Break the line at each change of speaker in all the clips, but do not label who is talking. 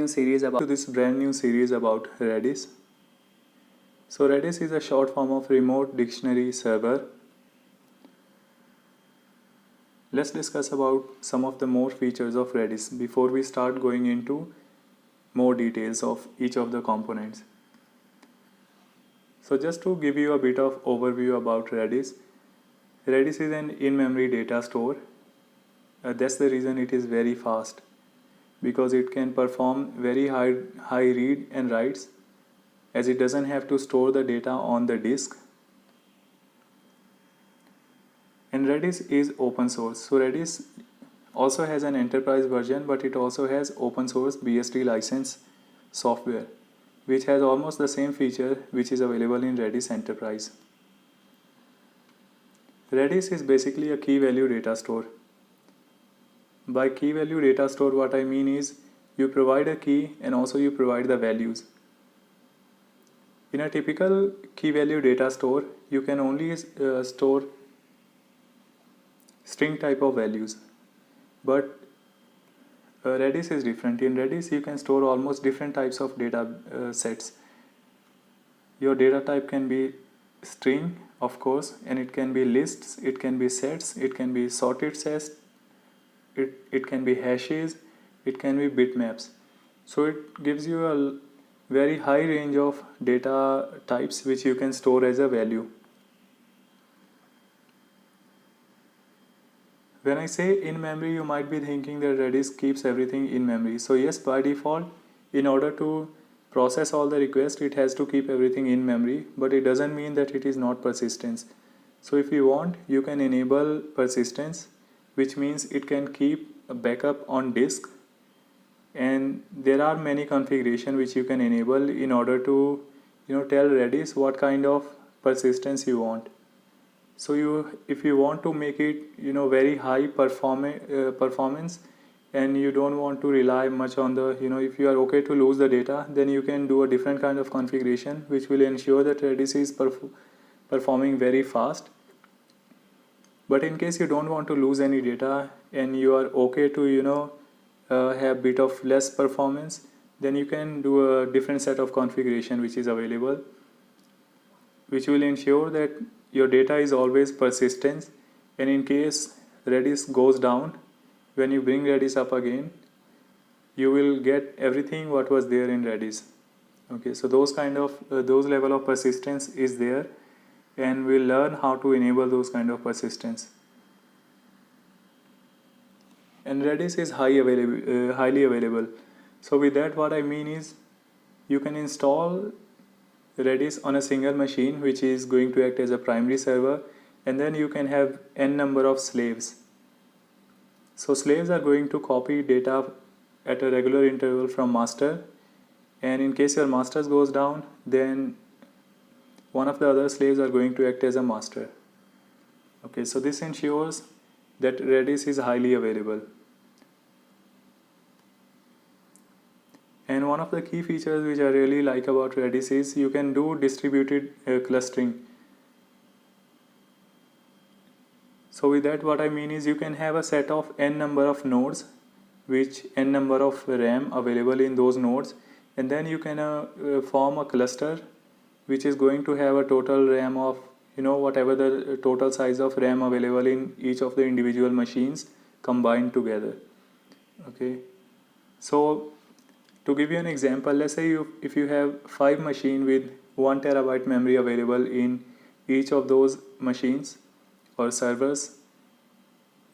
new series about Redis. So Redis is a short form of remote dictionary server. Let's discuss about some of the more features of Redis before we start going into more details of each of the components. So just to give you a bit of overview about Redis, Redis is an in-memory data store. That's the reason it is very fast, because it can perform very high read and writes, as it doesn't have to store the data on the disk. And Redis is open source. So Redis also has an enterprise version, but it also has open source BSD license software, which has almost the same feature which is available in Redis Enterprise. Redis is basically a key value data store. By key value data store, what I mean is you provide a key and also you provide the values. In a typical key value data store, you can only store string type of values, but Redis is different. In Redis, you can store almost different types of data sets. Your data type can be string, of course, and it can be lists, it can be sets, it can be sorted sets, it can be hashes, it can be bitmaps. So it gives you a very high range of data types which you can store as a value. When I say in memory, you might be thinking that Redis keeps everything in memory. So yes, by default, in order to process all the requests, it has to keep everything in memory, but it doesn't mean that it is not persistence. So if you want, you can enable persistence, which means it can keep a backup on disk. And there are many configurations which you can enable in order to tell Redis what kind of persistence you want. So if you want to make it very high performance, and you don't want to rely much on the if you are okay to lose the data, then you can do a different kind of configuration which will ensure that Redis is performing very fast. But in case you don't want to lose any data and you are okay to have bit of less performance, then you can do a different set of configuration which is available, which will ensure that your data is always persistent, and in case Redis goes down, when you bring Redis up again, you will get everything what was there in Redis. Okay, so those level of persistence is there, and we'll learn how to enable those kind of persistence. And Redis is highly available. So with that, what I mean is you can install Redis on a single machine, which is going to act as a primary server, and then you can have n number of slaves. So slaves are going to copy data at a regular interval from master, and in case your master goes down, then one of the other slaves are going to act as a master. Okay, so this ensures that Redis is highly available. And one of the key features which I really like about Redis is you can do distributed clustering. So with that, what I mean is you can have a set of n number of nodes, which n number of RAM available in those nodes, and then you can form a cluster which is going to have a total RAM of whatever the total size of RAM available in each of the individual machines combined together. Okay, so to give you an example, let's say if you have 5 machines with 1 terabyte memory available in each of those machines or servers,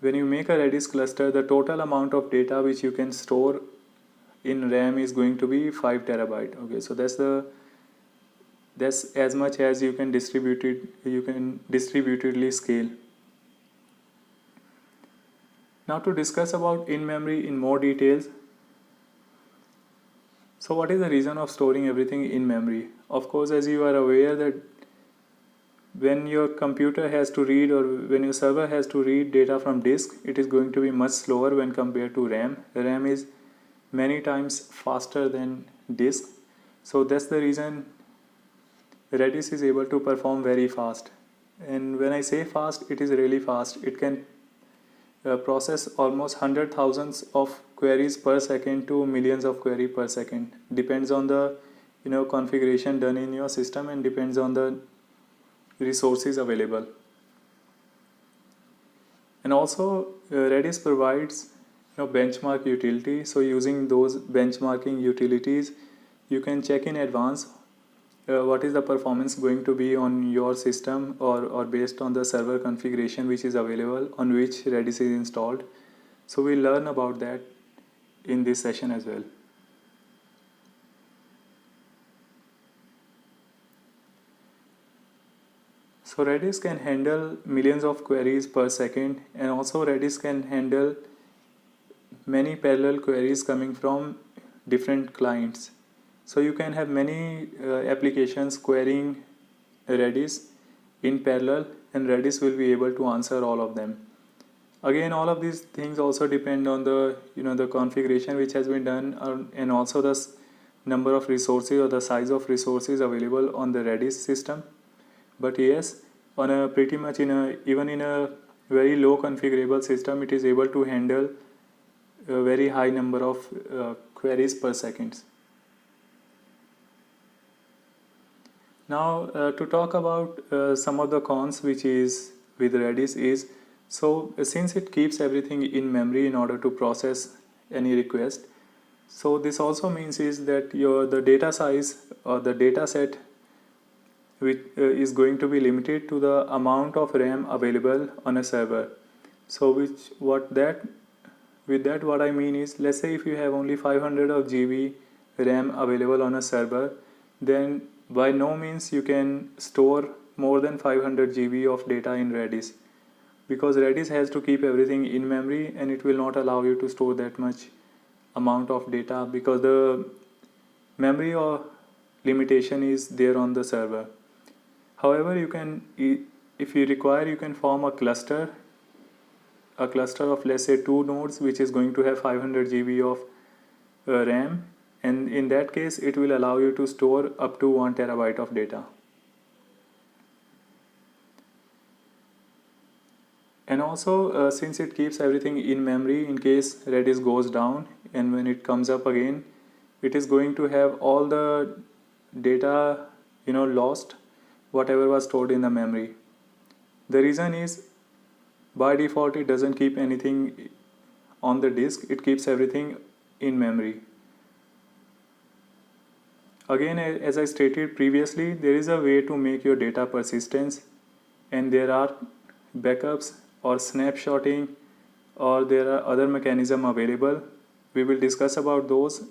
when you make a Redis cluster, the total amount of data which you can store in RAM is going to be 5 terabyte. Okay, so that's as much as you can distributedly scale. Now to discuss about in-memory in more details. So what is the reason of storing everything in memory? Of course, as you are aware that when your computer has to read, or when your server has to read data from disk, it is going to be much slower when compared to RAM. RAM is many times faster than disk. So that's the reason Redis is able to perform very fast. And when I say fast, it is really fast. It can process almost 100,000 of queries per second to millions of queries per second. Depends on the configuration done in your system and depends on the resources available. And also Redis provides benchmark utility. So using those benchmarking utilities, you can check in advance what is the performance going to be on your system or based on the server configuration which is available on which Redis is installed. So we'll learn about that in this session as well. So Redis can handle millions of queries per second, and also Redis can handle many parallel queries coming from different clients. So you can have many applications querying Redis in parallel, and Redis will be able to answer all of them. Again, all of these things also depend on the the configuration which has been done, and also the number of resources or the size of resources available on the Redis system. But yes, on a pretty much even in a very low configurable system, it is able to handle a very high number of queries per second. Now to talk about some of the cons which is with Redis is, so since it keeps everything in memory in order to process any request, so this also means is that the data size or the data set which is going to be limited to the amount of RAM available on a server. So with that what I mean is, let's say if you have only 500 of GB RAM available on a server, then by no means you can store more than 500 GB of data in Redis, because Redis has to keep everything in memory and it will not allow you to store that much amount of data because the memory or limitation is there on the server. However, you can, if you require, you can form a cluster of let's say 2 nodes which is going to have 500 GB of RAM, and in that case it will allow you to store up to 1 terabyte of data. And also since it keeps everything in memory, in case Redis goes down and when it comes up again, it is going to have all the data lost, whatever was stored in the memory. The reason is, by default it doesn't keep anything on the disk, it keeps everything in memory. Again, as I stated previously, there is a way to make your data persistence, and there are backups or snapshotting, or there are other mechanisms available. We will discuss about those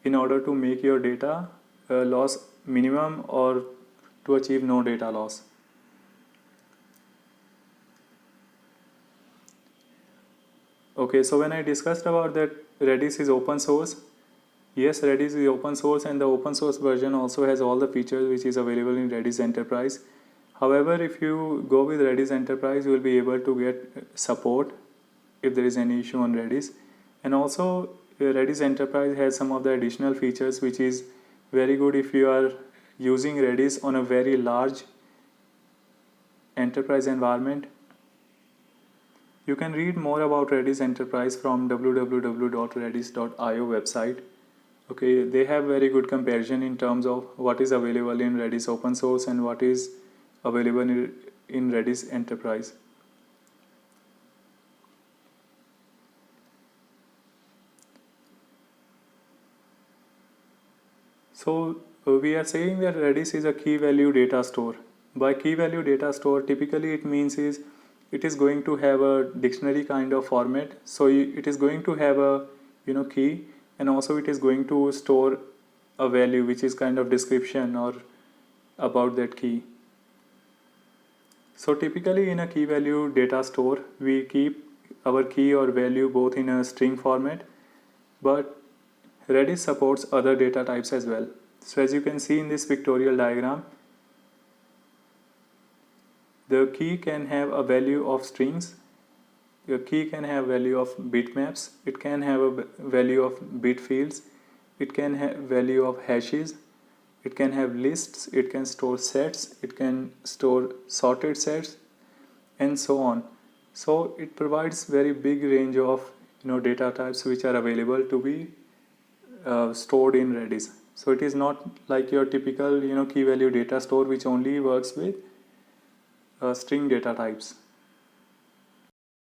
in order to make your data loss minimum or to achieve no data loss. Okay, so when I discussed about that Redis is open source, yes, Redis is open source, and the open source version also has all the features which is available in Redis Enterprise. However, if you go with Redis Enterprise, you will be able to get support if there is any issue on Redis. And also Redis Enterprise has some of the additional features which is very good if you are using Redis on a very large enterprise environment. You can read more about Redis Enterprise from www.redis.io website. Okay, they have very good comparison in terms of what is available in Redis open source and what is available in Redis Enterprise. So we are saying that Redis is a key value data store. By key value data store, typically it means is it is going to have a dictionary kind of format. So it is going to have a key, and also it is going to store a value which is kind of description or about that key. So typically in a key value data store, we keep our key or value both in a string format, but Redis supports other data types as well. So as you can see in this pictorial diagram, the key can have a value of strings, your key can have value of bitmaps, it can have a value of bit fields, it can have value of hashes, it can have lists, it can store sets, it can store sorted sets, and so on. So it provides very big range of data types which are available to be stored in Redis. So it is not like your typical key value data store which only works with string data types.